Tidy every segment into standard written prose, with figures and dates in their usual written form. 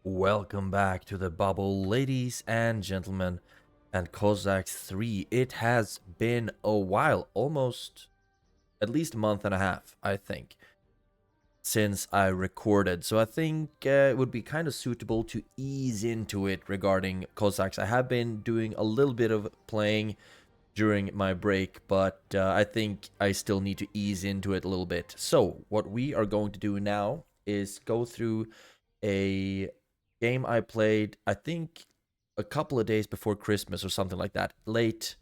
Welcome back to the bubble, ladies and gentlemen, and Cossacks 3. It has been a while, almost at least a month and a half, I think, since I recorded. So I think it would be kind of suitable to ease into it regarding Cossacks. I have been doing a little bit of playing during my break, but I think I still need to ease into it a little bit. So what we are going to do now is go through a game I played, I think a couple of days before Christmas or something like that, late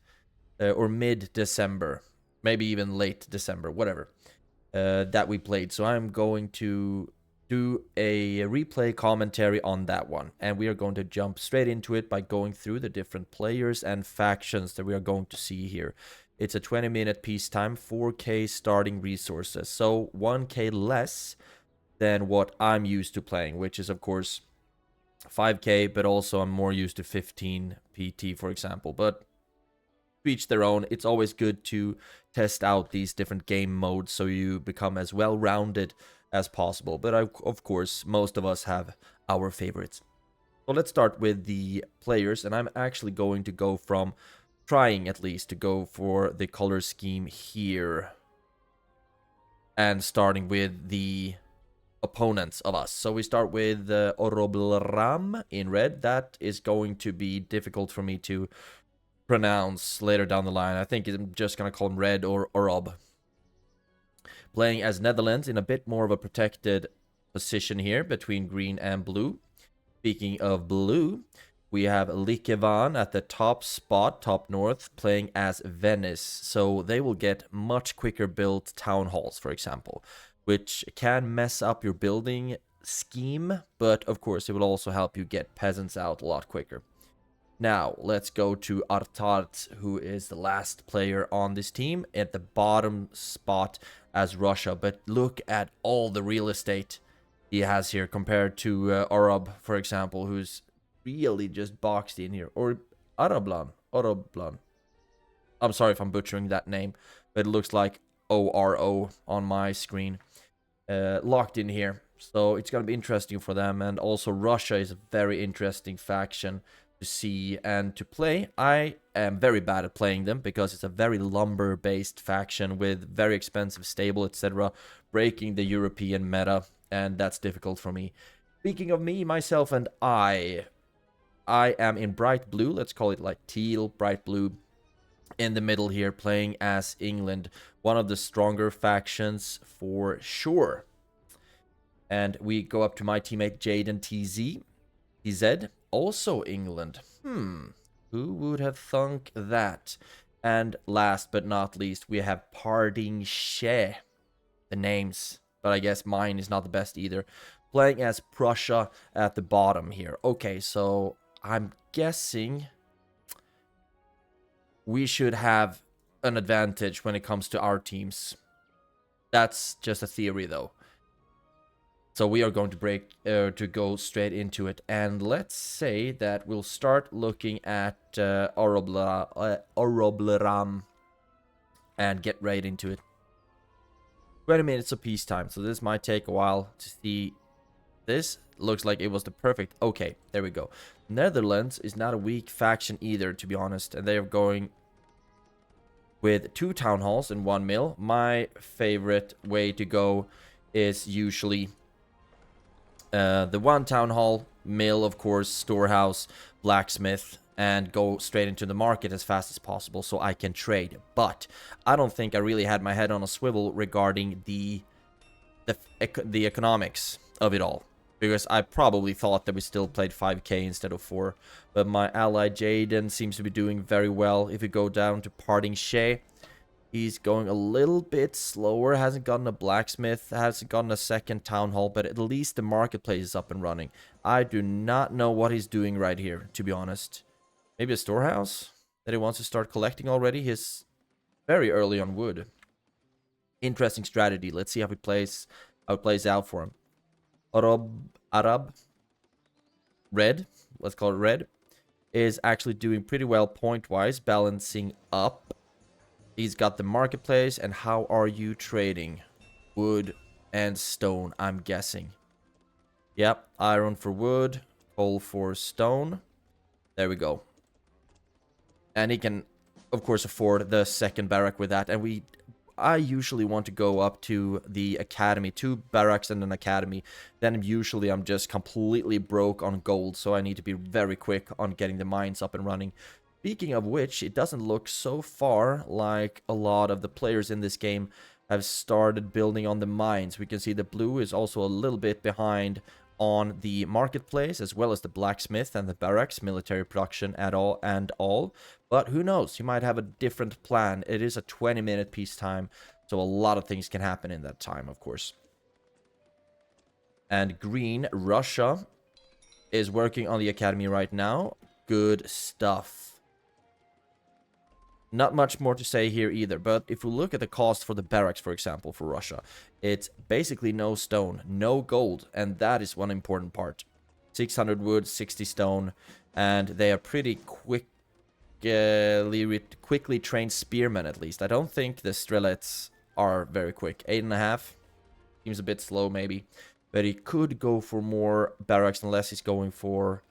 or mid-December, maybe even late December, whatever, that we played. So I'm going to do a replay commentary on that one, and we are going to jump straight into it by going through the different players and factions that we are going to see here. It's a 20-minute peacetime, 4K starting resources, so 1K less than what I'm used to playing, which is of course 5K, but also I'm more used to 15 PT, for example. But to each their own. It's always good to test out these different game modes so you become as well-rounded as possible. But of course, most of us have our favorites. So let's start with the players, and I'm actually going to go from trying at least to go for the color scheme here, and starting with the opponents of us. So we start with Orobleram in red. That is going to be difficult for me to pronounce later down the line. I think I'm just going to call him Red or Orob. Playing as Netherlands in a bit more of a protected position here between green and blue. Speaking of blue, we have Likevan at the top spot, top north, playing as Venice. So they will get much quicker built town halls, for example, which can mess up your building scheme, but of course it will also help you get peasants out a lot quicker. Now, let's go to Artart, who is the last player on this team, at the bottom spot as Russia. But look at all the real estate he has here compared to Orob, for example, who's really just boxed in here. Or Arablan. I'm sorry if I'm butchering that name, but it looks like ORO on my screen. Locked in here. So it's going to be interesting for them. And also Russia is a very interesting faction to see and to play. I am very bad at playing them because it's a very lumber based faction with very expensive stable, etc., breaking the European meta, and that's difficult for me. Speaking of me, myself, and I am in bright blue. Let's call it like teal, bright blue, in the middle here, playing as England, one of the stronger factions for sure. And we go up to my teammate Jaden TZ, also England. Who would have thunk that? And last but not least, we have Parding She. The names, but I guess mine is not the best either. Playing as Prussia at the bottom here. Okay, so I'm guessing we should have an advantage when it comes to our teams. That's just a theory, though. So we are going to go straight into it. And let's say that we'll start looking at Orobleram and get right into it. 20 minutes of peacetime, so this might take a while to see. This looks like it was the perfect. Okay, there we go. Netherlands is not a weak faction either, to be honest, and they are going with 2 town halls and 1 mill. My favorite way to go is usually the 1 town hall, mill, of course, storehouse, blacksmith, and go straight into the market as fast as possible so I can trade. But I don't think I really had my head on a swivel regarding the economics of it all, because I probably thought that we still played 5K instead of 4. But my ally Jaden seems to be doing very well. If we go down to Parding She, he's going a little bit slower, hasn't gotten a blacksmith, hasn't gotten a second town hall, but at least the marketplace is up and running. I do not know what he's doing right here, to be honest. Maybe a storehouse that he wants to start collecting already. He's very early on wood. Interesting strategy. Let's see how it plays out for him. Arab, red, let's call it red, is actually doing pretty well point-wise, balancing up. He's got the marketplace, and how are you trading? Wood and stone, I'm guessing. Yep, iron for wood, coal for stone. There we go. And he can, of course, afford the second barrack with that. And I usually want to go up to the academy, 2 barracks and an academy. Then usually I'm just completely broke on gold, so I need to be very quick on getting the mines up and running. Speaking of which, it doesn't look so far like a lot of the players in this game have started building on the mines. We can see the blue is also a little bit behind on the marketplace, as well as the blacksmith and the barracks, military production at all and all. But who knows, you might have a different plan. It is a 20-minute peacetime, so a lot of things can happen in that time, of course. And green, Russia, is working on the academy right now. Good stuff. Not much more to say here either, but if we look at the cost for the barracks, for example, for Russia, it's basically no stone, no gold, and that is one important part. 600 wood, 60 stone, and they are pretty quickly trained spearmen, at least. I don't think the strelets are very quick. 8.5 seems a bit slow, maybe, but he could go for more barracks unless he's going for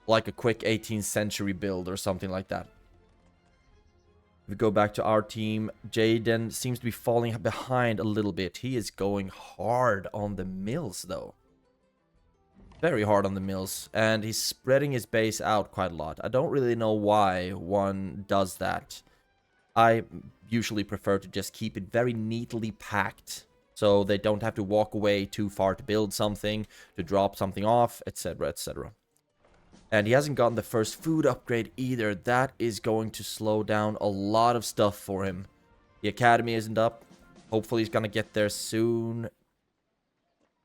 like a quick 18th century build or something like that. We go back to our team. Jaden seems to be falling behind a little bit. He is going hard on the mills, though. Very hard on the mills. And he's spreading his base out quite a lot. I don't really know why one does that. I usually prefer to just keep it very neatly packed, so they don't have to walk away too far to build something, to drop something off, etc., etc. And he hasn't gotten the first food upgrade either. That is going to slow down a lot of stuff for him. The academy isn't up. Hopefully he's going to get there soon.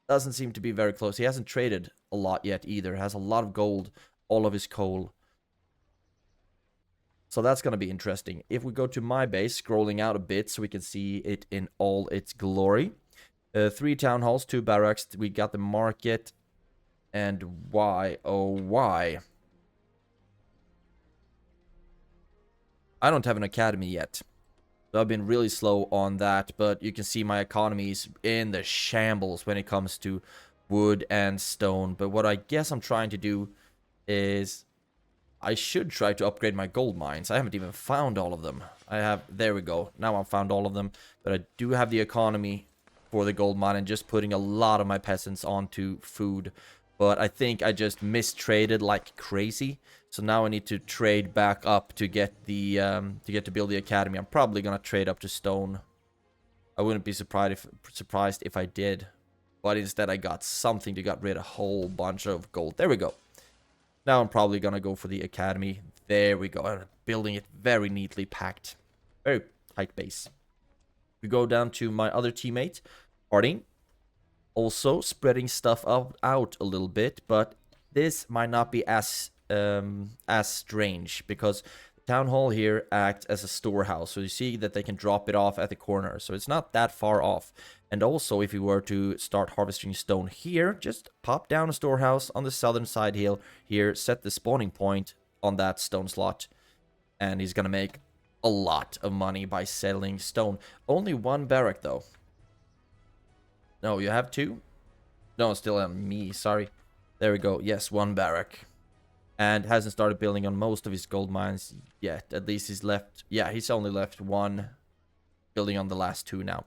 Doesn't seem to be very close. He hasn't traded a lot yet either. Has a lot of gold, all of his coal. So that's going to be interesting. If we go to my base, scrolling out a bit so we can see it in all its glory. 3 town halls, 2 barracks. We got the market. And why, oh why? I don't have an academy yet. So I've been really slow on that, but you can see my economy is in the shambles when it comes to wood and stone. But what I guess I'm trying to do is I should try to upgrade my gold mines. I haven't even found all of them. There we go. Now I've found all of them, but I do have the economy for the gold mine and just putting a lot of my peasants onto food. But I think I just mistraded like crazy. So now I need to trade back up to get the to build the academy. I'm probably gonna trade up to stone. I wouldn't be surprised if I did. But instead I got something to get rid of a whole bunch of gold. There we go. Now I'm probably gonna go for the academy. There we go. I'm building it very neatly packed. Very tight base. We go down to my other teammate, Harding. Also spreading stuff out a little bit, but this might not be as strange because the town hall here acts as a storehouse. So you see that they can drop it off at the corner. So it's not that far off. And also, if you were to start harvesting stone here, just pop down a storehouse on the southern side hill here, set the spawning point on that stone slot, and he's gonna make a lot of money by selling stone. Only 1 barrack though. No, you have 2? No, still on me, sorry. There we go. Yes, 1 barrack. And hasn't started building on most of his gold mines yet. At least he's left... Yeah, he's only left 1 building on the last 2 now.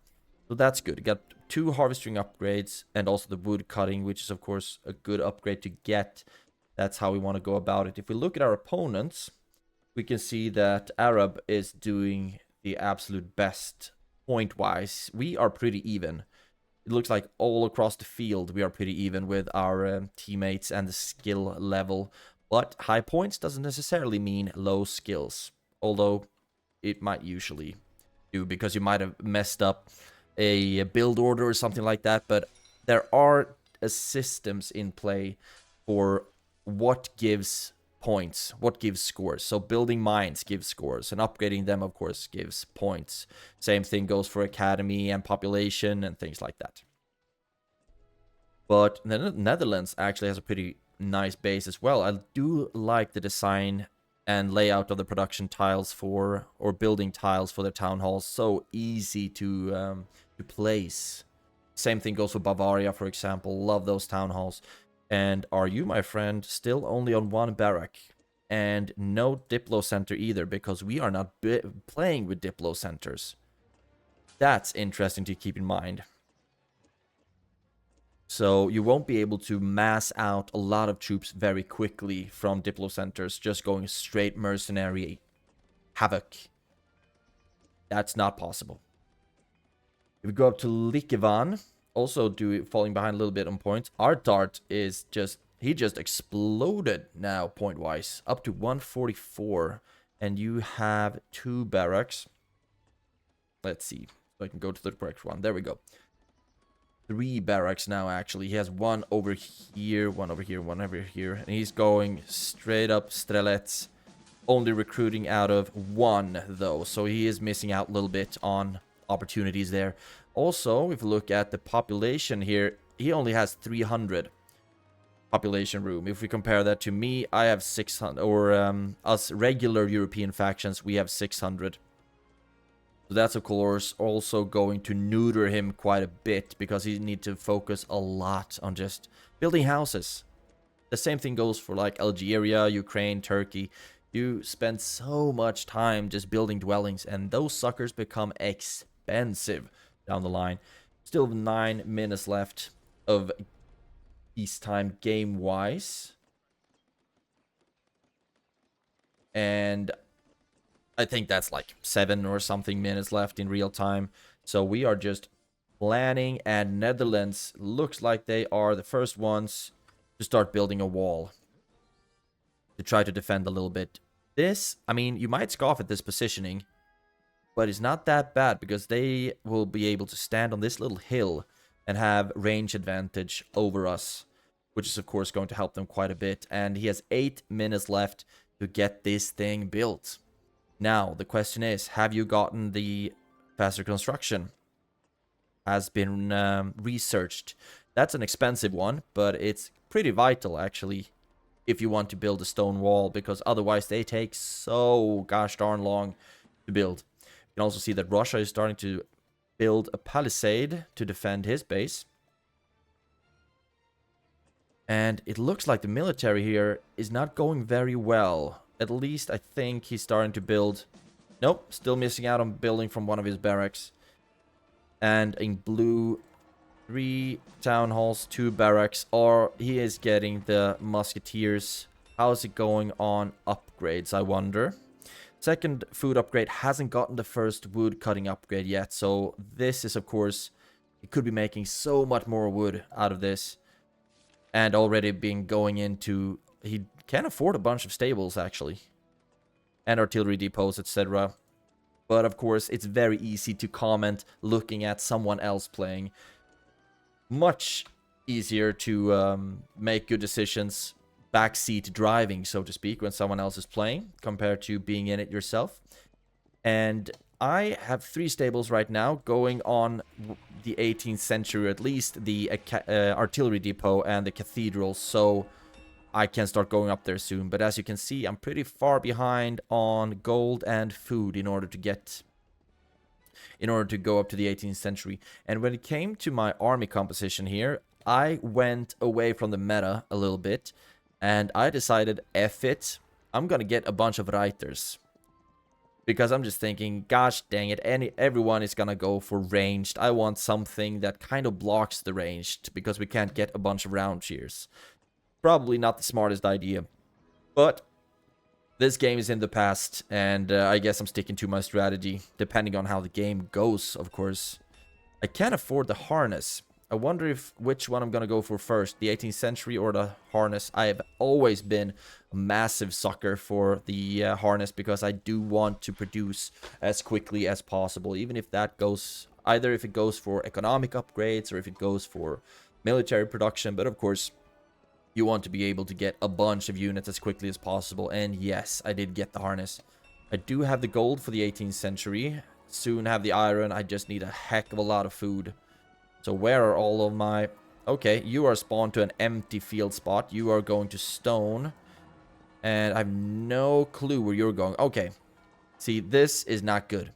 So that's good. Got 2 harvesting upgrades and also the wood cutting, which is, of course, a good upgrade to get. That's how we want to go about it. If we look at our opponents, we can see that Arab is doing the absolute best point-wise. We are pretty even. It looks like all across the field we are pretty even with our teammates and the skill level. But high points doesn't necessarily mean low skills. Although it might usually do, because you might have messed up a build order or something like that. But there are systems in play for what gives points, what gives scores. So building mines gives scores, and upgrading them, of course, gives points. Same thing goes for academy and population and things like that. But the Netherlands actually has a pretty nice base as well. I do like the design and layout of the production tiles or building tiles for the town halls. So easy to place. Same thing goes for Bavaria, for example. Love those town halls. And are you, my friend, still only on one barrack? And no Diplo Center either, because we are not playing with Diplo Centers. That's interesting to keep in mind. So you won't be able to mass out a lot of troops very quickly from Diplo Centers, just going straight mercenary havoc. That's not possible. If we go up to Likevan, also falling behind a little bit on points. Our Dart is just, he just exploded now point-wise, up to 144. And you have 2 barracks. Let's see, so I can go to the correct one. There we go. 3 barracks now, actually. He has 1 over here, 1 over here, 1 over here. And he's going straight up Strelets. Only recruiting out of 1, though. So he is missing out a little bit on opportunities there. Also, if you look at the population here, he only has 300 population room. If we compare that to me, I have 600. Or us regular European factions, we have 600. So that's, of course, also going to neuter him quite a bit, because he needs to focus a lot on just building houses. The same thing goes for like Algeria, Ukraine, Turkey. You spend so much time just building dwellings, and those suckers become expensive down the line. Still 9 minutes left of peacetime game-wise. And I think that's like 7 or something minutes left in real time. So we are just planning, and Netherlands looks like they are the first ones to start building a wall to try to defend a little bit. This, I mean, you might scoff at this positioning, but it's not that bad, because they will be able to stand on this little hill and have range advantage over us, which is, of course, going to help them quite a bit. And he has 8 minutes left to get this thing built. Now, the question is, have you gotten the faster construction? Has been researched. That's an expensive one, but it's pretty vital, actually, if you want to build a stone wall, because otherwise they take so gosh darn long to build. You can also see that Russia is starting to build a palisade to defend his base. And it looks like the military here is not going very well. At least I think he's starting to build. Nope, still missing out on building from one of his barracks. And in blue, 3 town halls, 2 barracks, or he is getting the musketeers. How's it going on upgrades, I wonder? Second food upgrade hasn't gotten the first wood cutting upgrade yet, so this is, of course, it could be making so much more wood out of this. And already being going into, he can afford a bunch of stables, actually, and artillery depots, etc. But of course, it's very easy to comment looking at someone else playing. Much easier to make good decisions backseat driving, so to speak, when someone else is playing, compared to being in it yourself. And I have 3 stables right now going on the 18th century, or at least the artillery depot and the cathedral, so I can start going up there soon. But as you can see, I'm pretty far behind on gold and food in order to go up to the 18th century. And when it came to my army composition here, I went away from the meta a little bit, and I decided, F it, I'm gonna get a bunch of Reiters. Because I'm just thinking, gosh dang it, everyone is gonna go for ranged. I want something that kind of blocks the ranged, because we can't get a bunch of round cheers. Probably not the smartest idea. But this game is in the past, and I guess I'm sticking to my strategy, depending on how the game goes, of course. I can't afford the harness. I wonder which one I'm gonna go for first, the 18th century or the harness. I have always been a massive sucker for the harness, because I do want to produce as quickly as possible, even if that goes, either if it goes for economic upgrades or if it goes for military production. But of course, you want to be able to get a bunch of units as quickly as possible. And yes, I did get the harness. I do have the gold for the 18th century. Soon have the iron. I just need a heck of a lot of food. So where are all of my... Okay, you are spawned to an empty field spot. You are going to stone. And I have no clue where you're going. Okay. See, this is not good.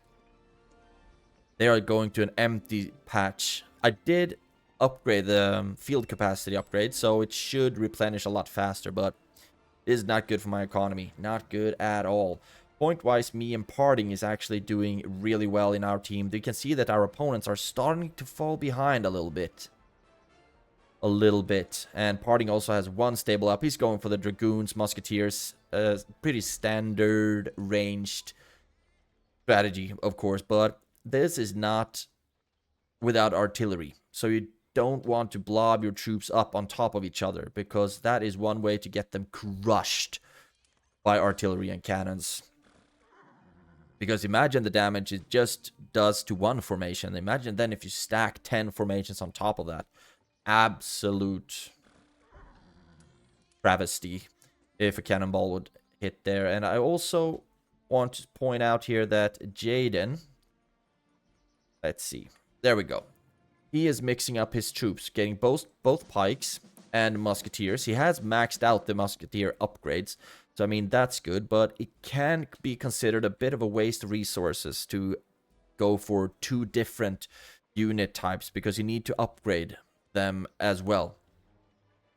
They are going to an empty patch. I did upgrade, the field capacity upgrade, so it should replenish a lot faster, but it is not good for my economy. Not good at all. Point-wise, me imparting is actually doing really well in our team. You can see that our opponents are starting to fall behind a little bit. And Parting also has one stable up. He's going for the Dragoons, Musketeers. Pretty standard ranged strategy, of course. But this is not without artillery. So you don't want to blob your troops up on top of each other, because that is one way to get them crushed by artillery and cannons. Because imagine the damage it just does to one formation. Imagine then if you stack 10 formations on top of that. Absolute travesty if a cannonball would hit there. And I also want to point out here that Jaden, let's see, there we go. He is mixing up his troops, getting both pikes and musketeers. He has maxed out the musketeer upgrades, so I mean that's good, but it can be considered a bit of a waste of resources to go for 2 different unit types, because you need to upgrade them as well.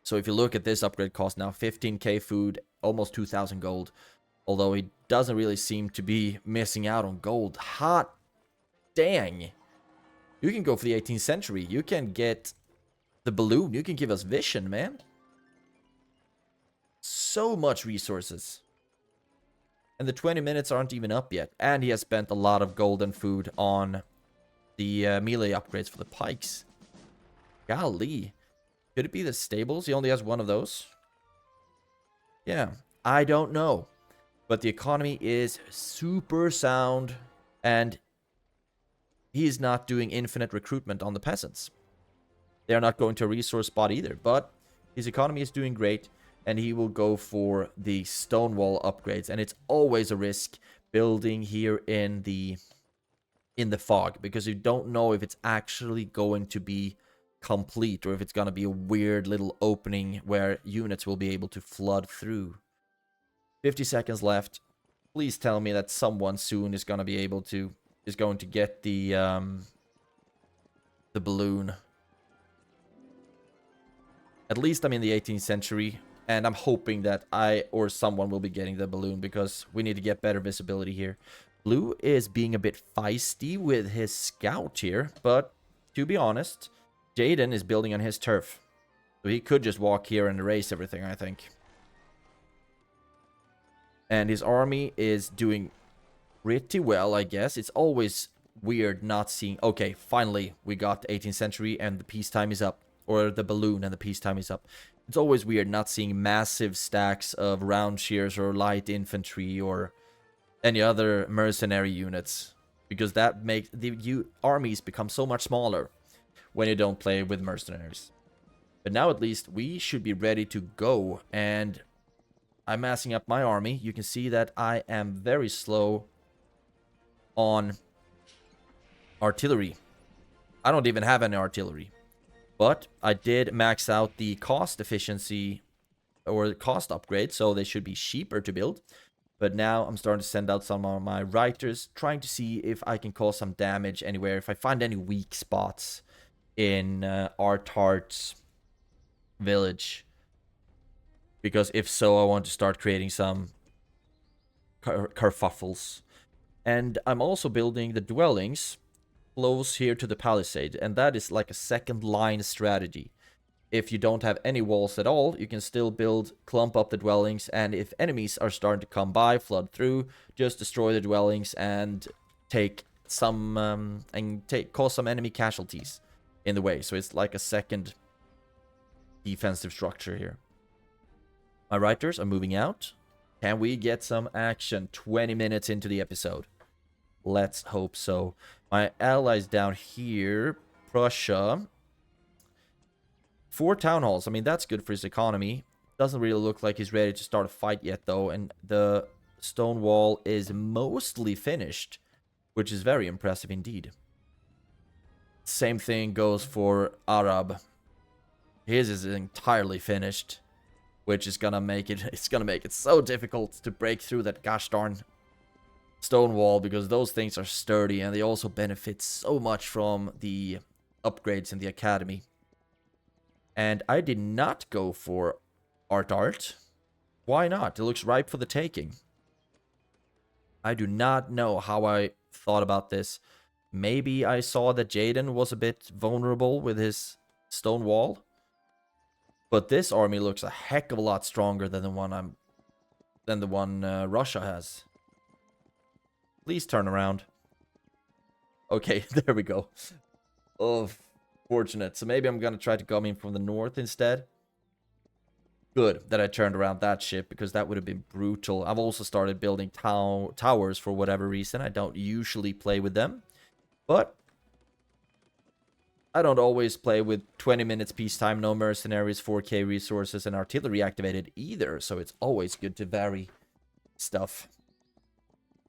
So if you look at this upgrade cost now, 15k food, almost 2,000 gold. Although he doesn't really seem to be missing out on gold. Hot dang. You can go for the 18th century. You can get the balloon. You can give us vision, man. So much resources. And the 20 minutes aren't even up yet. And he has spent a lot of gold and food on the melee upgrades for the pikes. Golly. Could it be the stables? He only has one of those. Yeah, I don't know. But the economy is super sound. And he's not doing infinite recruitment on the peasants. They're not going to a resource spot either. But his economy is doing great. And he will go for the stone wall upgrades. And it's always a risk building here in the fog. Because you don't know if it's actually going to be complete, or if it's gonna be a weird little opening where units will be able to flood through. 50 seconds left. Please tell me that someone soon is going to get the balloon. At least I'm in the 18th century, and I'm hoping that I or someone will be getting the balloon, because we need to get better visibility here. Blue is being a bit feisty with his scout here, but to be honest, Jaden is building on his turf. So he could just walk here and erase everything, I think. And his army is doing pretty well, I guess. It's always weird not seeing... Okay, finally, we got the 18th century and the peacetime is up. Or the balloon and the peacetime is up. It's always weird not seeing massive stacks of round shears or light infantry or any other mercenary units. Because that makes the armies become so much smaller when you don't play with mercenaries. But now at least we should be ready to go. And I'm massing up my army. You can see that I am very slow on artillery. I don't even have any artillery. But I did max out the cost efficiency or the cost upgrade, so they should be cheaper to build. But now I'm starting to send out some of my writers, trying to see if I can cause some damage anywhere, if I find any weak spots in Artart's village. Because if so, I want to start creating some kerfuffles. And I'm also building the dwellings close here to the palisade. And that is like a second line strategy. If you don't have any walls at all, you can still clump up the dwellings. And if enemies are starting to come by, flood through, just destroy the dwellings and take some cause some enemy casualties in the way. So it's like a second defensive structure here. My writers are moving out. Can we get some action 20 minutes into the episode? Let's hope so. My allies down here, Prussia. 4 town halls. I mean, that's good for his economy. Doesn't really look like he's ready to start a fight yet, though. And the stone wall is mostly finished, which is very impressive indeed. Same thing goes for Arab. His is entirely finished, which is gonna make it so difficult to break through that gosh darn stone wall, because those things are sturdy and they also benefit so much from the upgrades in the academy. And I did not go for art. Why not? It looks ripe for the taking. I do not know how I thought about this. Maybe I saw that Jaden was a bit vulnerable with his stone wall. But this army looks a heck of a lot stronger than the one Russia has. Please turn around. Okay, there we go. Oh, fortunate. So maybe I'm gonna try to come in from the north instead. Good that I turned around that ship, because that would have been brutal. I've also started building towers for whatever reason. I don't usually play with them, but I don't always play with 20 minutes peacetime, no mercenaries, 4K resources, and artillery activated either. So it's always good to vary stuff.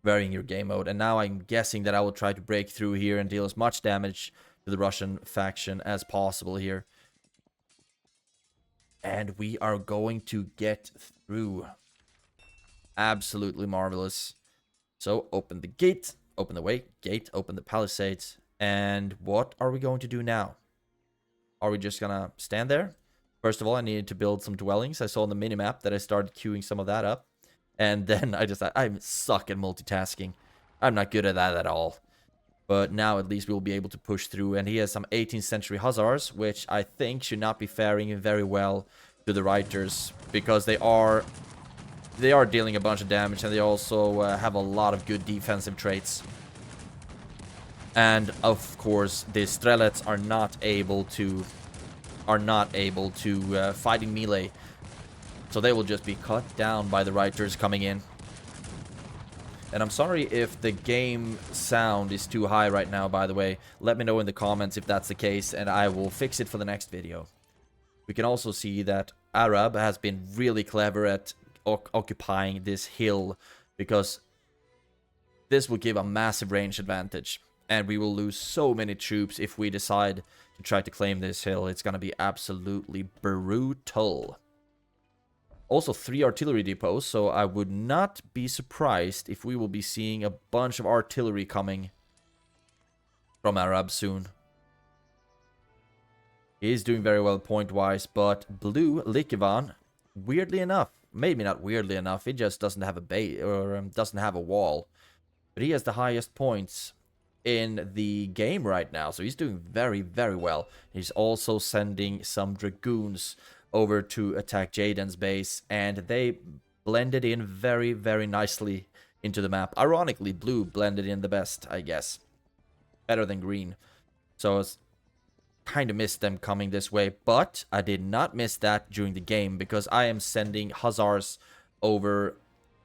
Varying your game mode. And now I'm guessing that I will try to break through here and deal as much damage to the Russian faction as possible here. And we are going to get through. Absolutely marvelous. So open the gate. Open the gate. Open the palisades. And what are we going to do now? Are we just gonna stand there? First of all, I needed to build some dwellings. I saw on the minimap that I started queuing some of that up. And then I suck at multitasking. I'm not good at that at all. But now at least we'll be able to push through. And he has some 18th century hussars, which I think should not be faring very well to the Reiters, because they are dealing a bunch of damage, and they also have a lot of good defensive traits. And of course, the Strelets are not able to fight in melee. So they will just be cut down by the Reiters coming in. And I'm sorry if the game sound is too high right now, by the way. Let me know in the comments if that's the case, and I will fix it for the next video. We can also see that Arab has been really clever at occupying this hill, because this will give a massive range advantage. And we will lose so many troops if we decide to try to claim this hill. It's going to be absolutely brutal. Also 3 artillery depots, so I would not be surprised if we will be seeing a bunch of artillery coming from Arab soon. He is doing very well point-wise, but Blue Likivan, weirdly enough, maybe not weirdly enough, he just doesn't have a base, or doesn't have a wall. But he has the highest points in the game right now, so he's doing very, very well. He's also sending some Dragoons over to attack Jaden's base, and they blended in very, very nicely into the map. Ironically, blue blended in the best, I guess. Better than green. So I kind of missed them coming this way, but I did not miss that during the game, because I am sending Hussars over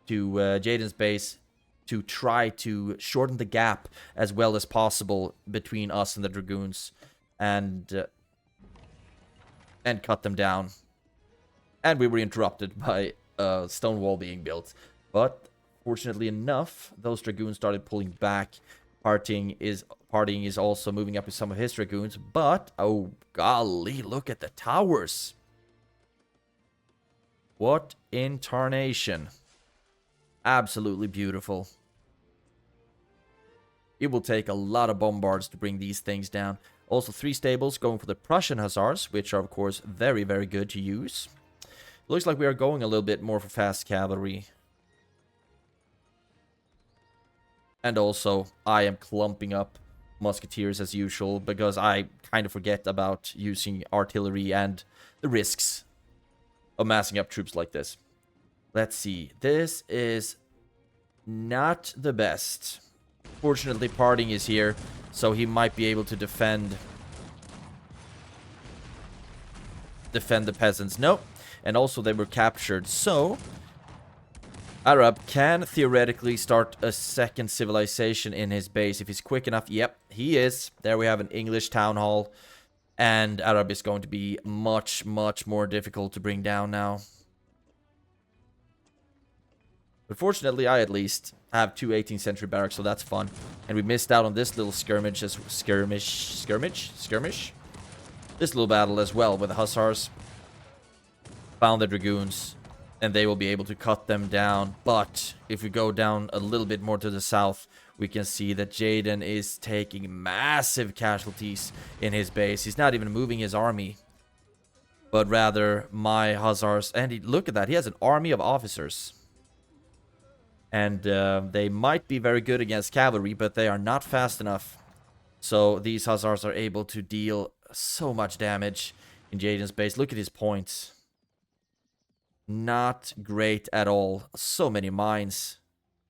to Jaden's base to try to shorten the gap as well as possible between us and the Dragoons, and cut them down. And we were interrupted by a stone wall being built. But fortunately enough, those Dragoons started pulling back. Partying is also moving up with some of his Dragoons. But, oh golly, look at the towers. What in tarnation. Absolutely beautiful. It will take a lot of bombards to bring these things down. Also 3 stables going for the Prussian Hussars, which are of course very, very good to use. Looks like we are going a little bit more for fast cavalry. And also, I am clumping up musketeers as usual, because I kind of forget about using artillery and the risks of massing up troops like this. Let's see. This is not the best. Fortunately, Parting is here, so he might be able to defend the peasants. Nope. And also they were captured. So Arab can theoretically start a second civilization in his base if he's quick enough. Yep, he is. There we have an English town hall. And Arab is going to be much, much more difficult to bring down now. But fortunately, I at least have 2 18th century barracks, so that's fun. And we missed out on this little skirmish. This little battle as well with the Hussars. Found the Dragoons, and they will be able to cut them down. But if we go down a little bit more to the south, we can see that Jaden is taking massive casualties in his base. He's not even moving his army. but rather my hussars. And look at that, he has an army of officers. And they might be very good against cavalry, but they are not fast enough. So these hussars are able to deal so much damage in Jaden's base. Look at his points. Not great at all. So many mines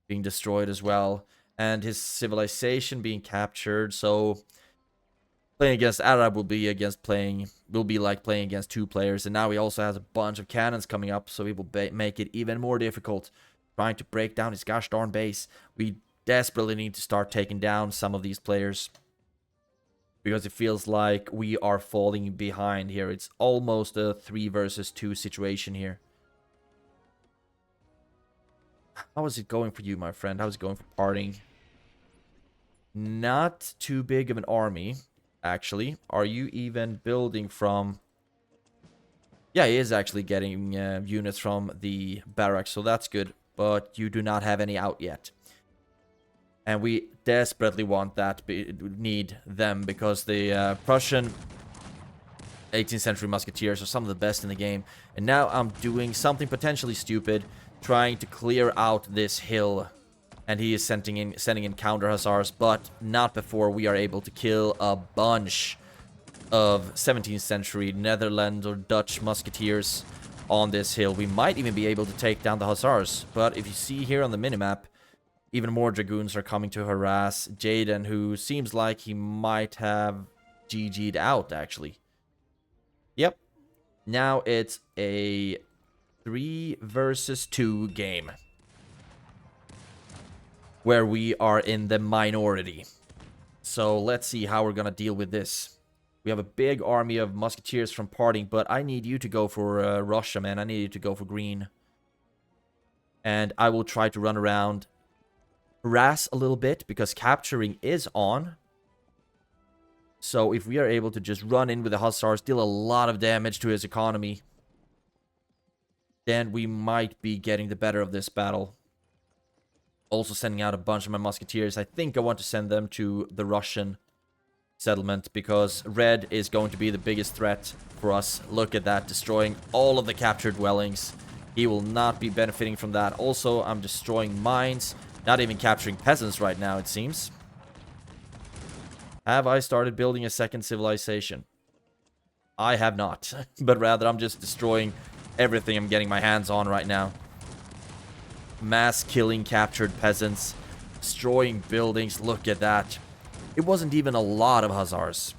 being destroyed as well. And his civilization being captured. So playing against Arab will be like playing against two players. And now he also has a bunch of cannons coming up, so he will make it even more difficult trying to break down his gosh darn base. We desperately need to start taking down some of these players, because it feels like we are falling behind here. It's almost a 3 versus 2 situation here. How is it going for you, my friend? How is it going for parting? Not too big of an army, actually. Are you even building from... Yeah, he is actually getting units from the barracks, so that's good. But you do not have any out yet. And we desperately want that, need them, because the Prussian 18th century musketeers are some of the best in the game. And now I'm doing something potentially stupid, trying to clear out this hill. And he is sending in counter hussars, but not before we are able to kill a bunch of 17th century Netherlands or Dutch musketeers on this hill. We might even be able to take down the hussars. But if you see here on the minimap, even more dragoons are coming to harass Jaden, who seems like he might have GG'd out, actually. Yep. Now it's a 3 versus 2 game, where we are in the minority. So let's see how we're gonna deal with this. We have a big army of musketeers from parting, but I need you to go for Russia, man. I need you to go for green. And I will try to run around, harass a little bit, because capturing is on. So if we are able to just run in with the hussars, deal a lot of damage to his economy, then we might be getting the better of this battle. Also sending out a bunch of my musketeers. I think I want to send them to the Russian settlement, because red is going to be the biggest threat for us. Look at that, destroying all of the captured dwellings. He will not be benefiting from that. Also, I'm destroying mines, not even capturing peasants right now, it seems. Have I started building a second civilization? I have not, but rather I'm just destroying everything I'm getting my hands on right now. Mass killing captured peasants, destroying buildings. Look at that. It wasn't even a lot of hussars.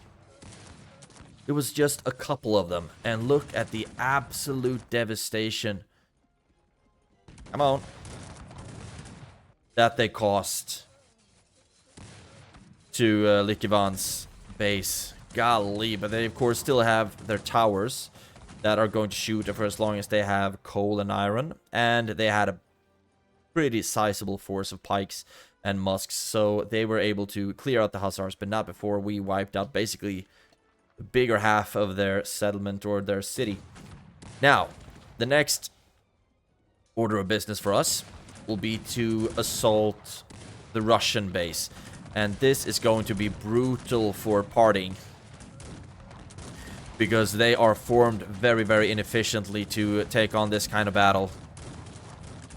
It was just a couple of them. And look at the absolute devastation. Come on. That they caused to Likivan's base. Golly, but they of course still have their towers that are going to shoot for as long as they have coal and iron. And they had a pretty sizable force of pikes and musks, so they were able to clear out the hussars, but not before we wiped out basically the bigger half of their settlement or their city. Now, the next order of business for us will be to assault the Russian base. And this is going to be brutal for parting, because they are formed very, very inefficiently to take on this kind of battle.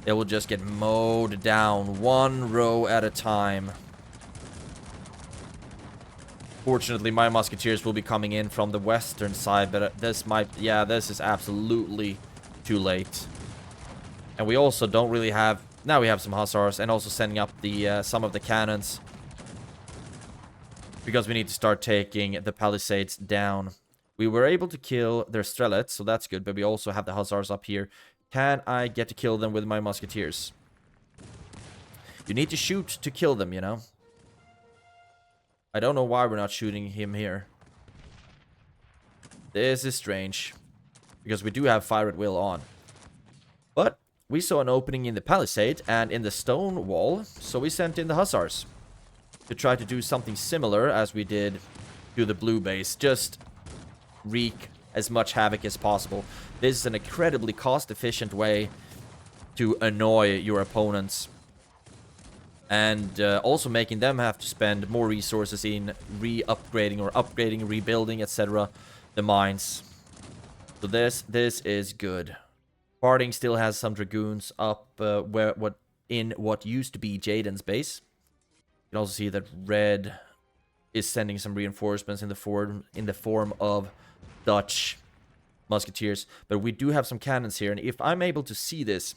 They will just get mowed down one row at a time. Fortunately, my musketeers will be coming in from the western side, but this might... Yeah, this is absolutely too late. And we also don't really have... Now we have some hussars, and also sending up the some of the cannons, because we need to start taking the palisades down. We were able to kill their strelets, so that's good, but we also have the hussars up here. Can I get to kill them with my musketeers? You need to shoot to kill them, you know? I don't know why we're not shooting him here. This is strange, because we do have fire at will on. But we saw an opening in the palisade and in the stone wall, so we sent in the hussars to try to do something similar as we did to the blue base. Just wreak as much havoc as possible. This is an incredibly cost-efficient way to annoy your opponents. And also making them have to spend more resources in re-upgrading or upgrading, rebuilding, etc. the mines. So this is good. Harding still has some dragoons up what used to be Jaden's base. You can also see that Red is sending some reinforcements in the form of Dutch musketeers. But we do have some cannons here, and if I'm able to see this,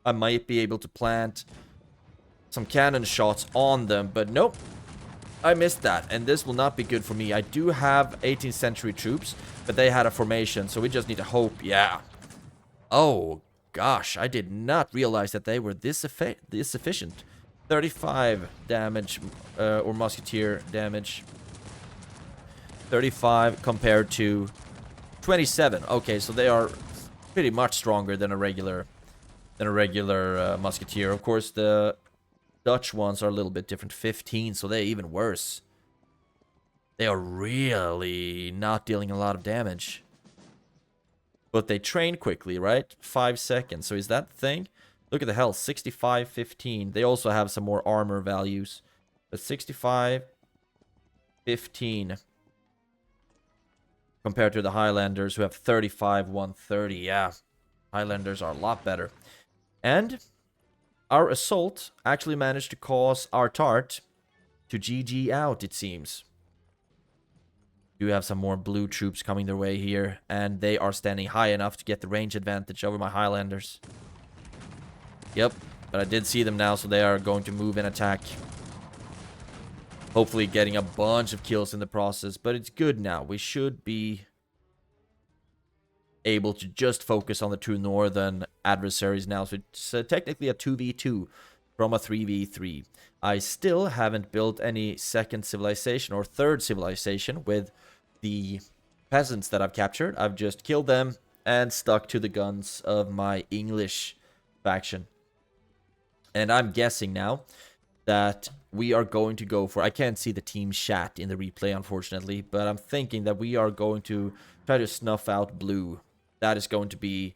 I might be able to plant some cannon shots on them. But nope, I missed that, and this will not be good for me. I do have 18th century troops, but they had a formation, so we just need to hope. Yeah. Oh, gosh, I did not realize that they were this efficient. 35 damage, or musketeer damage. 35 compared to 27. Okay, so they are pretty much stronger than a regular musketeer. Of course, the Dutch ones are a little bit different. 15, so they're even worse. They are really not dealing a lot of damage. But they train quickly, right? 5 seconds. So is that the thing? Look at the health. 65, 15. They also have some more armor values. But 65, 15. Compared to the Highlanders, who have 35, 130. Yeah, Highlanders are a lot better. And our assault actually managed to cause our Tart to GG out, it seems. Do have some more blue troops coming their way here, and they are standing high enough to get the range advantage over my Highlanders. Yep, but I did see them now, so they are going to move and attack. Hopefully getting a bunch of kills in the process, but it's good now. We should be able to just focus on the two northern adversaries now. So it's technically a 2v2 from a 3v3. I still haven't built any second civilization or third civilization with the peasants that I've captured. I've just killed them and stuck to the guns of my English faction. And I'm guessing now that we are going to go for... I can't see the team chat in the replay, unfortunately, but I'm thinking that we are going to try to snuff out blue. That is going to be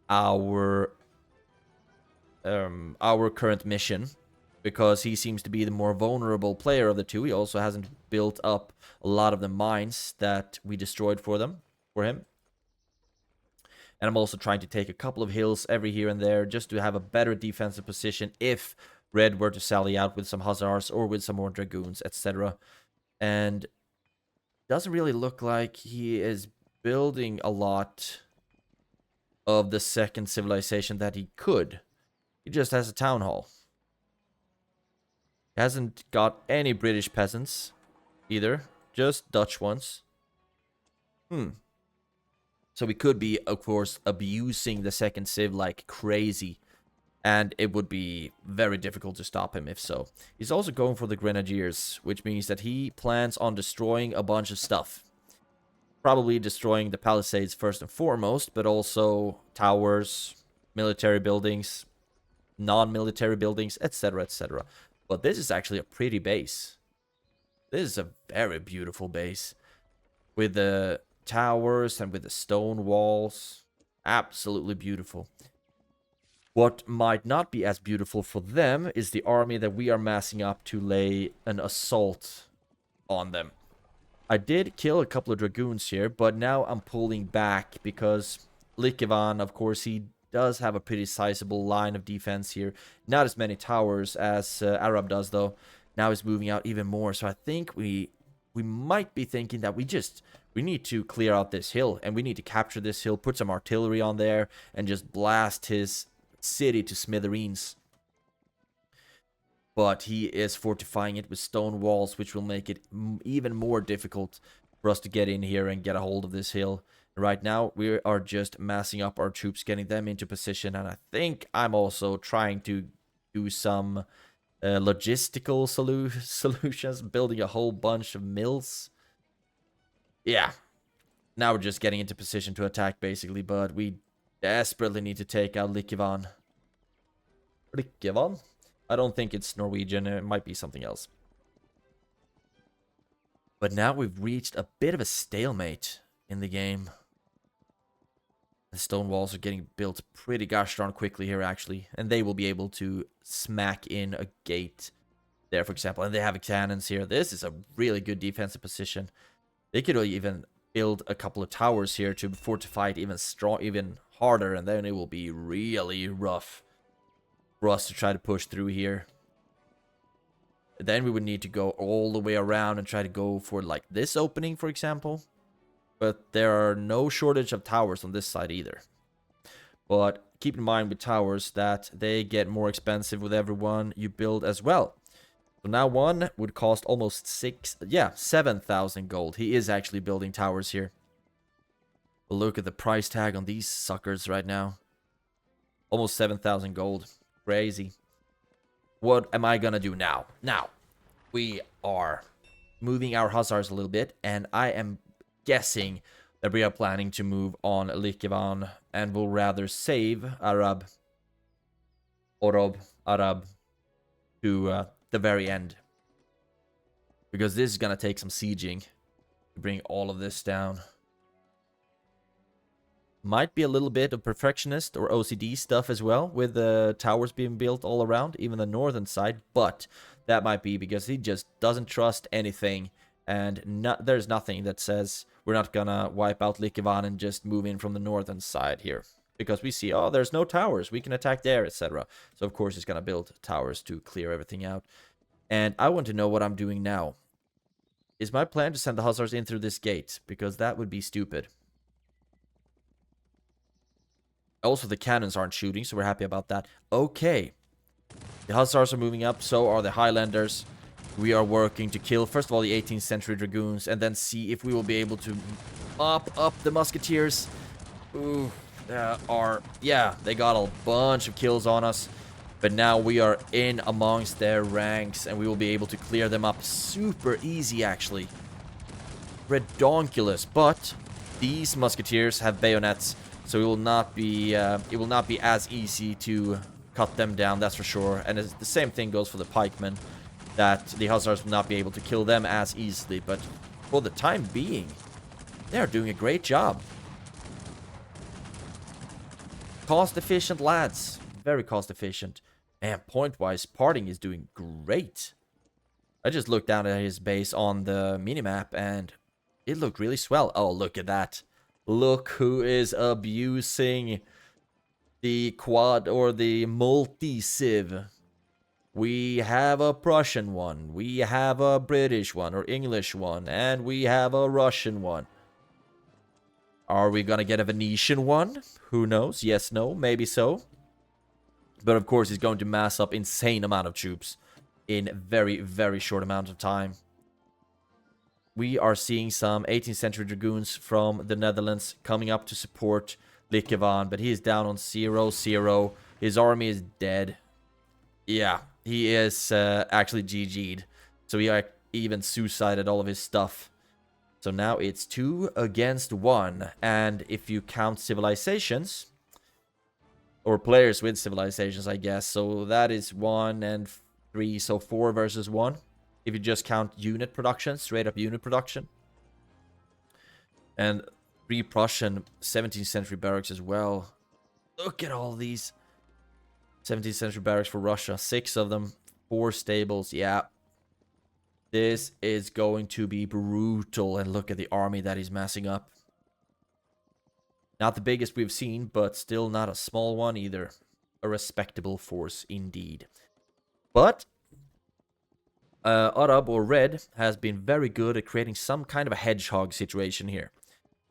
our current mission, because he seems to be the more vulnerable player of the two. He also hasn't built up a lot of the mines that we destroyed for him. And I'm also trying to take a couple of hills every here and there just to have a better defensive position if Red were to sally out with some Hussars or with some more Dragoons, etc. And doesn't really look like he is building a lot of the second civilization that he could. He just has a town hall. He hasn't got any British peasants either, just Dutch ones. So we could be, of course, abusing the second civ like crazy, and it would be very difficult to stop him if so. He's also going for the Grenadiers, which means that he plans on destroying a bunch of stuff. Probably destroying the palisades first and foremost, but also towers, military buildings, non-military buildings, etc., etc. But this is actually a pretty base. This is a very beautiful base. With the towers and with the stone walls. Absolutely beautiful. What might not be as beautiful for them is the army that we are massing up to lay an assault on them. I did kill a couple of Dragoons here, but now I'm pulling back because Likivan, of course, he does have a pretty sizable line of defense here. Not as many towers as Arab does, though. Now he's moving out even more, so I think we might be thinking that we need to clear out this hill, and we need to capture this hill, put some artillery on there, and just blast his city to smithereens. But he is fortifying it with stone walls, which will make it even more difficult for us to get in here and get a hold of this hill. Right now, we are just massing up our troops, getting them into position, and I think I'm also trying to do some logistical solutions, building a whole bunch of mills. Yeah. Now we're just getting into position to attack, basically, but we desperately need to take out Likivan. Likivan? I don't think it's Norwegian. It might be something else. But now we've reached a bit of a stalemate in the game. The stone walls are getting built pretty gosh darn quickly here, actually. And they will be able to smack in a gate there, for example. And they have cannons here. This is a really good defensive position. They could even build a couple of towers here to fortify it even harder, and then it will be really rough for us to try to push through here. Then we would need to go all the way around and try to go for like this opening, for example. But there are no shortage of towers on this side either. But keep in mind with towers that they get more expensive with every one you build as well. So now one would cost almost 7,000 gold. He is actually building towers here. But look at the price tag on these suckers right now. Almost 7,000 gold. Crazy. What am I gonna do now? Now, we are moving our hussars a little bit, and I am guessing that we are planning to move on Likivan and will rather save Arab to the very end. Because this is gonna take some sieging to bring all of this down. Might be a little bit of perfectionist or OCD stuff as well, with the towers being built all around, even the northern side, but that might be because he just doesn't trust anything, and there's nothing that says we're not gonna wipe out Likivan and just move in from the northern side here. Because we see, oh, there's no towers, we can attack there, etc. So of course he's gonna build towers to clear everything out. And I want to know what I'm doing now. Is my plan to send the hussars in through this gate? Because that would be stupid. Also, the cannons aren't shooting, so we're happy about that. Okay. The hussars are moving up, so are the Highlanders. We are working to kill, first of all, the 18th century dragoons, and then see if we will be able to mop up the musketeers. Ooh, yeah, they got a bunch of kills on us. But now we are in amongst their ranks, and we will be able to clear them up super easy, actually. Redonkulous, but these musketeers have bayonets. So it will not be as easy to cut them down, that's for sure. And the same thing goes for the pikemen, that the hussars will not be able to kill them as easily. But for the time being, they are doing a great job. Cost efficient, lads. Very cost efficient. And point-wise, Parting is doing great. I just looked down at his base on the minimap, and it looked really swell. Oh, look at that. Look who is abusing the quad or the multi-civ. We have a Prussian one, we have a British one or English one, and we have a Russian one. Are we gonna get a Venetian one? Who knows? Yes, no, maybe so. But of course he's going to mass up insane amount of troops in very, very short amount of time. We are seeing some 18th century dragoons from the Netherlands coming up to support Likivan, but he is down on 0-0. His army is dead. Yeah, he is actually GG'd. So he even suicided all of his stuff. So now it's 2 against 1. And if you count civilizations, or players with civilizations, I guess. So that is 1 and 3, so 4 versus 1. If you just count unit production, straight up unit production. And 3 Prussian 17th century barracks as well. Look at all these 17th century barracks for Russia. 6 of them, 4 stables. Yeah. This is going to be brutal. And look at the army that he's massing up. Not the biggest we've seen, but still not a small one either. A respectable force indeed. But Arab or Red has been very good at creating some kind of a hedgehog situation here.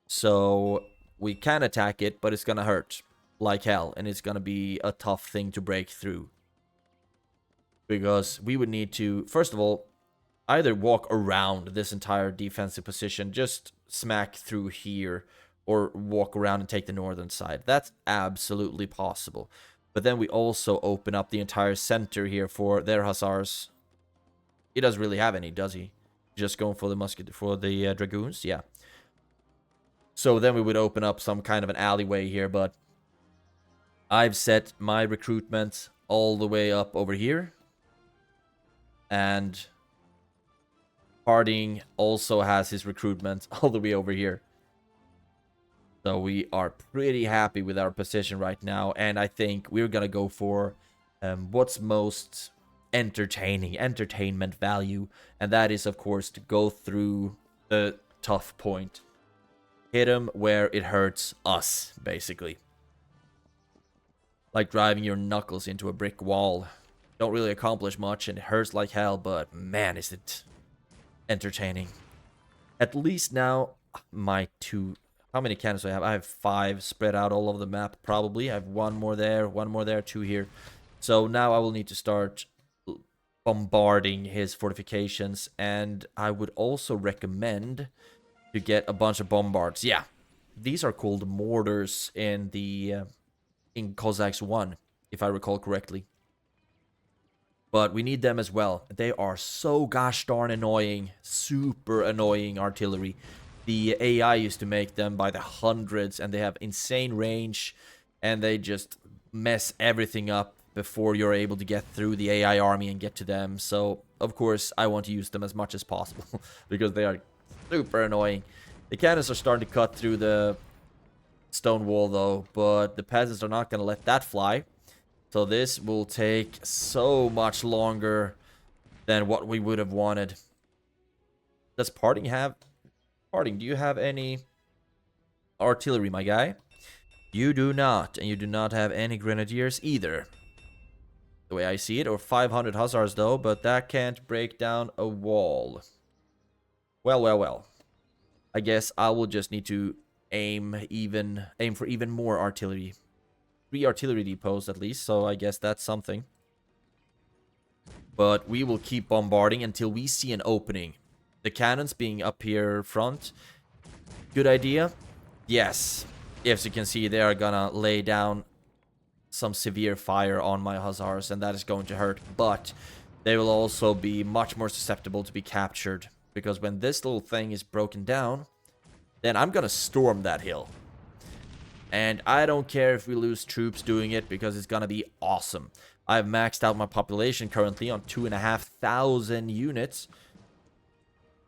So we can attack it, but it's gonna hurt like hell, and it's gonna be a tough thing to break through. Because we would need to, first of all, either walk around this entire defensive position, just smack through here, or walk around and take the northern side. That's absolutely possible. But then we also open up the entire center here for their hussars. He doesn't really have any, does he? Just going for the dragoons? Yeah. So then we would open up some kind of an alleyway here, but I've set my recruitment all the way up over here. And Harding also has his recruitment all the way over here. So we are pretty happy with our position right now. And I think we're going to go for what's most entertainment value. And that is, of course, to go through the tough point. hit them where it hurts us, basically. Like driving your knuckles into a brick wall. Don't really accomplish much and it hurts like hell, but man, is it entertaining. At least now, my 2... How many cannons do I have? I have 5 spread out all over the map, probably. I have 1 more there, 1 more there, 2 here. So now I will need to start bombarding his fortifications. And I would also recommend to get a bunch of bombards. Yeah, these are called mortars in the in Cossacks 1, if I recall correctly. But we need them as well. They are so gosh darn annoying. Super annoying artillery. The AI used to make them by the hundreds, and they have insane range, and they just mess everything up before you're able to get through the AI army and get to them. So, of course, I want to use them as much as possible, because they are super annoying. The cannons are starting to cut through the stone wall, though, but the peasants are not going to let that fly. So this will take so much longer than what we would have wanted. Does Parting have... Parting, do you have any artillery, my guy? You do not, and you do not have any grenadiers either. The way I see it, or 500 hussars though, but that can't break down a wall. Well, well, well. I guess I will just need to aim for even more artillery. 3 artillery depots at least, so I guess that's something. But we will keep bombarding until we see an opening. The cannons being up here front. Good idea? Yes. As you can see, they are gonna lay down some severe fire on my hussars, and that is going to hurt. But they will also be much more susceptible to be captured. Because when this little thing is broken down, then I'm gonna storm that hill. And I don't care if we lose troops doing it, because it's gonna be awesome. I've maxed out my population currently on 2,500 units.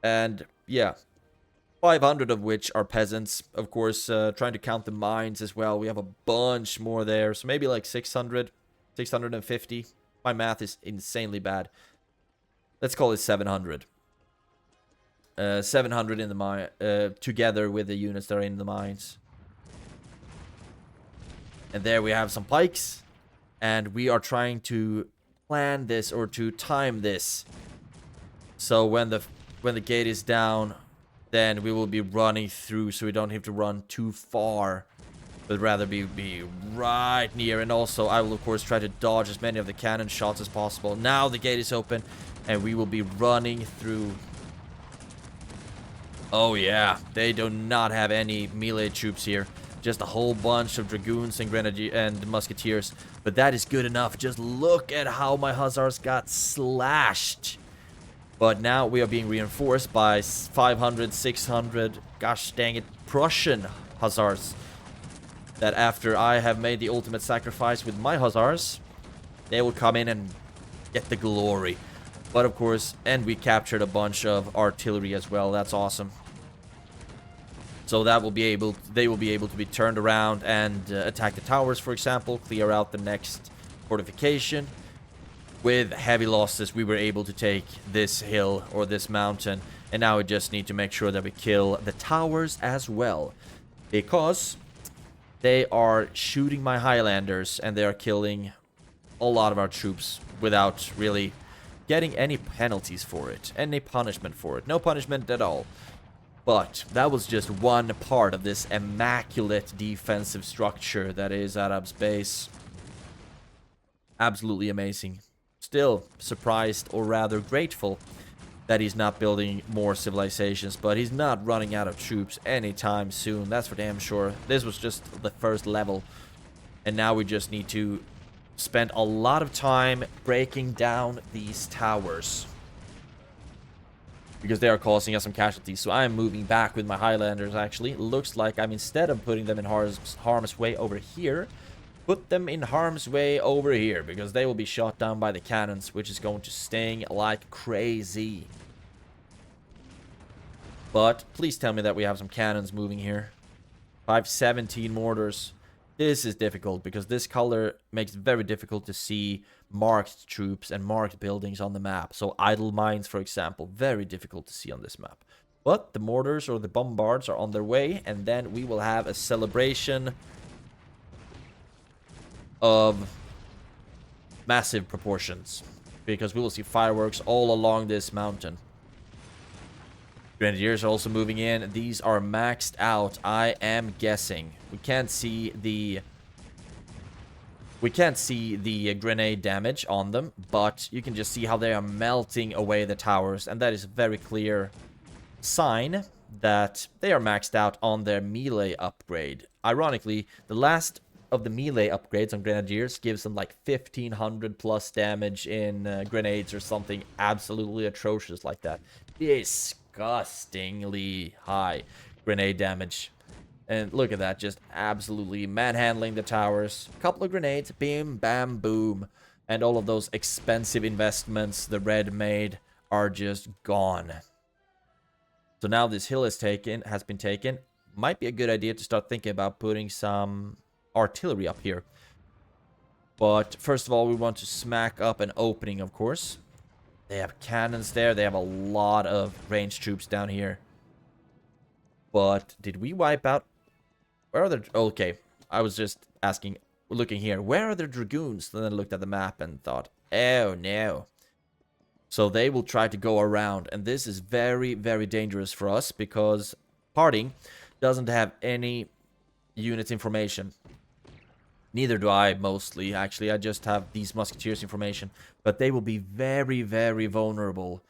And yeah, 500 of which are peasants. Of course, trying to count the mines as well. We have a bunch more there. So maybe like 600, 650. My math is insanely bad. Let's call it 700. 700 in the mine, together with the units that are in the mines. And there we have some pikes. And we are trying to plan this, or to time this. So when the gate is down, then we will be running through, so we don't have to run too far, but rather be right near. And also, I will of course try to dodge as many of the cannon shots as possible. Now the gate is open, and we will be running through. Oh yeah, they do not have any melee troops here. Just a whole bunch of dragoons and grenadiers and musketeers. But that is good enough. Just look at how my hussars got slashed. But now we are being reinforced by 500, 600, gosh dang it, Prussian hussars. That after I have made the ultimate sacrifice with my hussars, they will come in and get the glory. But of course, and we captured a bunch of artillery as well. That's awesome. So that will be able, they will be able to be turned around and attack the towers, for example, clear out the next fortification. With heavy losses, we were able to take this hill, or this mountain, and now we just need to make sure that we kill the towers as well, because they are shooting my Highlanders, and they are killing a lot of our troops without really getting any penalties for it, any punishment for it. No punishment at all. But that was just one part of this immaculate defensive structure that is Arab's base. Absolutely amazing. Still surprised, or rather grateful, that he's not building more civilizations, but he's not running out of troops anytime soon. That's for damn sure. This was just the first level, and now we just need to spend a lot of time breaking down these towers, because they are causing us some casualties. So I'm moving back with my Highlanders, actually. It looks like I'm, instead of putting them in harm's way over here, put them in harm's way over here, because they will be shot down by the cannons, which is going to sting like crazy. But please tell me that we have some cannons moving here. 517 mortars. This is difficult, because this color makes it very difficult to see marked troops and marked buildings on the map. So idle mines, for example, very difficult to see on this map. But the mortars or the bombards are on their way, and then we will have a celebration of massive proportions, because we will see fireworks all along this mountain. Grenadiers are also moving in. These are maxed out, I am guessing. We can't see the grenade damage on them, but you can just see how they are melting away the towers, and that is a very clear sign that they are maxed out on their melee upgrade. Ironically, the last of the melee upgrades on Grenadiers gives them like 1500 plus damage in grenades or something absolutely atrocious like that. Disgustingly high grenade damage. And look at that, just absolutely manhandling the towers. A couple of grenades, bim, bam, boom. And all of those expensive investments the red made are just gone. So now this hill has been taken. Might be a good idea to start thinking about putting some artillery up here. But first of all, we want to smack up an opening, of course. They have cannons there. They have a lot of ranged troops down here. But did we wipe out? Where are the... Okay, I was just asking, looking here. Where are the dragoons? And then I looked at the map and thought, oh no. So they will try to go around. And this is very, very dangerous for us, because Harding doesn't have any unit information. Neither do I, mostly. Actually, I just have these musketeers information. But they will be very, very vulnerable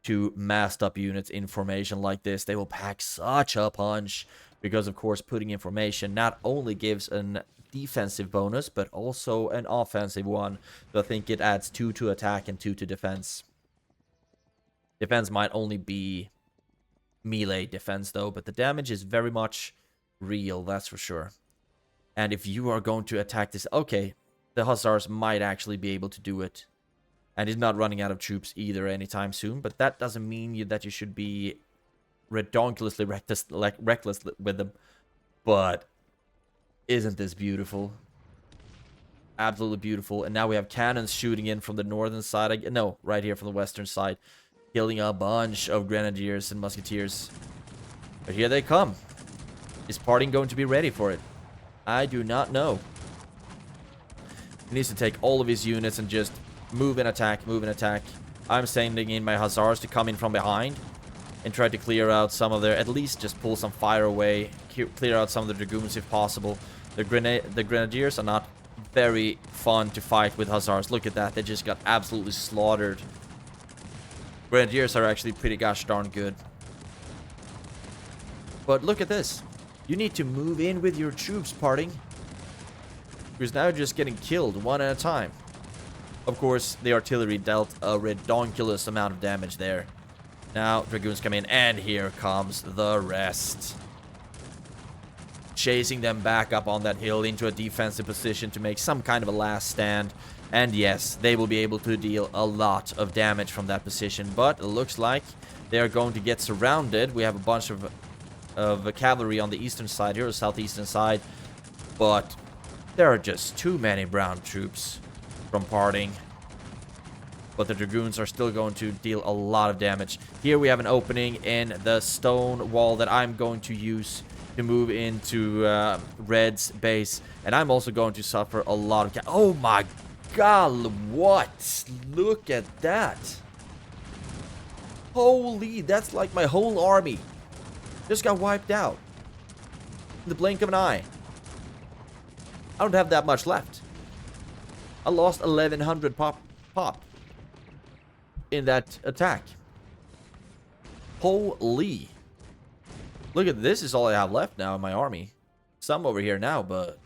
to massed up units information like this. They will pack such a punch. Because, of course, putting information not only gives an defensive bonus, but also an offensive one. So I think it adds 2 to attack and 2 to defense. Defense might only be melee defense, though. But the damage is very much real, that's for sure. And if you are going to attack this... Okay, the Hussars might actually be able to do it. And he's not running out of troops either anytime soon. But that doesn't mean that you should be redonkulously reckless with them. But isn't this beautiful? Absolutely beautiful. And now we have cannons shooting in from the northern side. No, right here from the western side. Killing a bunch of grenadiers and musketeers. But here they come. Is Parting going to be ready for it? I do not know. He needs to take all of his units and just move and attack, move and attack. I'm sending in my Hussars to come in from behind and try to clear out some of their... At least just pull some fire away. Clear out some of the dragoons if possible. The grenadiers are not very fun to fight with Hussars. Look at that. They just got absolutely slaughtered. Grenadiers are actually pretty gosh darn good. But look at this. You need to move in with your troops, Parting. Because now you're just getting killed one at a time. Of course, the artillery dealt a redonkulous amount of damage there. Now, dragoons come in, and here comes the rest. Chasing them back up on that hill into a defensive position to make some kind of a last stand. And yes, they will be able to deal a lot of damage from that position. But it looks like they are going to get surrounded. We have a bunch of cavalry on the eastern side here, the southeastern side. But there are just too many brown troops from Parting. But the dragoons are still going to deal a lot of damage. Here we have an opening in the stone wall that I'm going to use to move into Red's base. And I'm also going to suffer a lot of... Oh my god, what? Look at that. Holy, that's like my whole army. Just got wiped out. In the blink of an eye. I don't have that much left. I lost 1100 pop in that attack. Holy. Look at this, is all I have left now in my army. Some over here now, but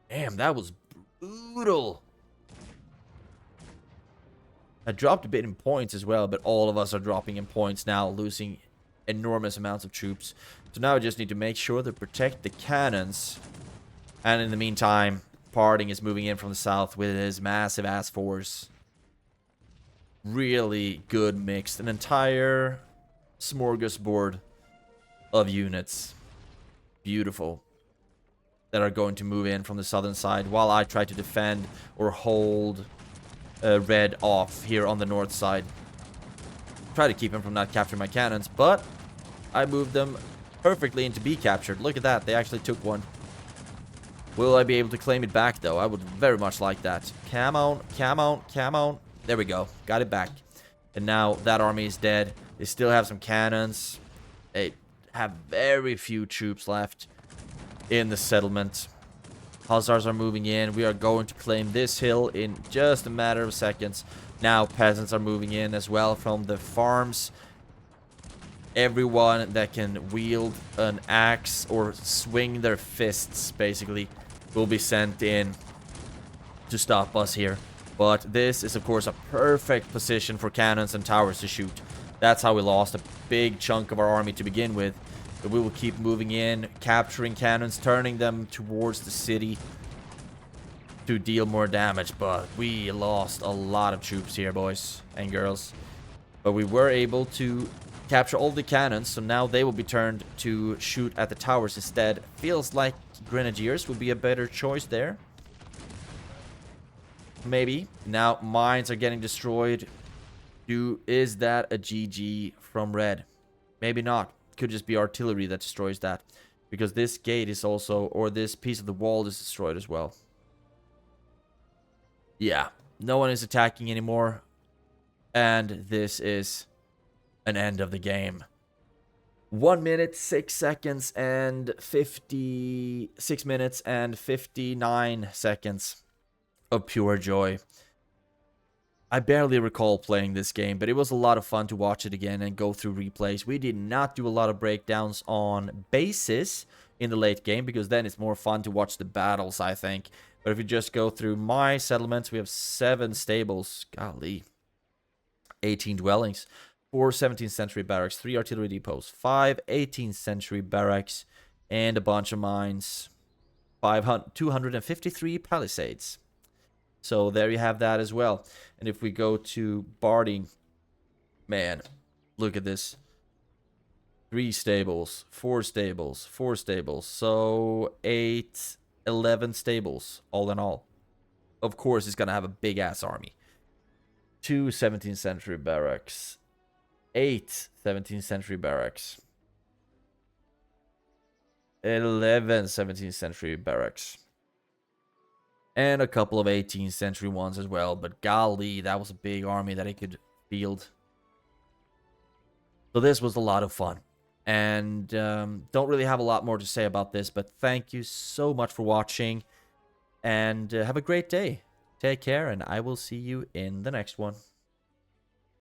damn, that was brutal. I dropped a bit in points as well, but all of us are dropping in points now, losing enormous amounts of troops. So now I just need to make sure to protect the cannons. And in the meantime, Parting is moving in from the south with his massive ass force. Really good mix. An entire smorgasbord of units. Beautiful. That are going to move in from the southern side while I try to defend or hold Red off here on the north side. Try to keep him from not capturing my cannons, but I moved them perfectly into be captured. Look at that. They actually took one. Will I be able to claim it back, though? I would very much like that. Come on, come on, come on. There we go. Got it back. And now that army is dead. They still have some cannons. They have very few troops left in the settlement. Hussars are moving in. We are going to claim this hill in just a matter of seconds. Now peasants are moving in as well from the farms. Everyone that can wield an axe or swing their fists, basically, will be sent in to stop us here. But this is, of course, a perfect position for cannons and towers to shoot. That's how we lost a big chunk of our army to begin with. But we will keep moving in, capturing cannons, turning them towards the city to deal more damage. But we lost a lot of troops here, boys and girls. But we were able to capture all the cannons, so now they will be turned to shoot at the towers instead. Feels like grenadiers would be a better choice there. Maybe. Now mines are getting destroyed. Is that a GG from red? Maybe not. Could just be artillery that destroys that, because this gate is also, or this piece of the wall is destroyed as well. Yeah, no one is attacking anymore, and this is an end of the game. 1 minute 6 seconds and 56 minutes and 59 seconds of pure joy. I barely recall playing this game, but it was a lot of fun to watch it again and go through replays. We did not do a lot of breakdowns on bases in the late game, because then it's more fun to watch the battles, I think. But if you just go through my settlements, we have 7 stables. Golly. 18 dwellings. 4 17th century barracks, 3 artillery depots, 5 18th century barracks, and a bunch of mines. 253 palisades. So there you have that as well. And if we go to Barding, man, look at this. 3 stables, 4 stables, 4 stables. So 8, 11 stables, all in all. Of course, it's going to have a big-ass army. 2 17th century barracks. 8 17th century barracks. 11 17th century barracks. And a couple of 18th century ones as well. But golly, that was a big army that he could field. So this was a lot of fun. And don't really have a lot more to say about this. But thank you so much for watching. And have a great day. Take care, and I will see you in the next one.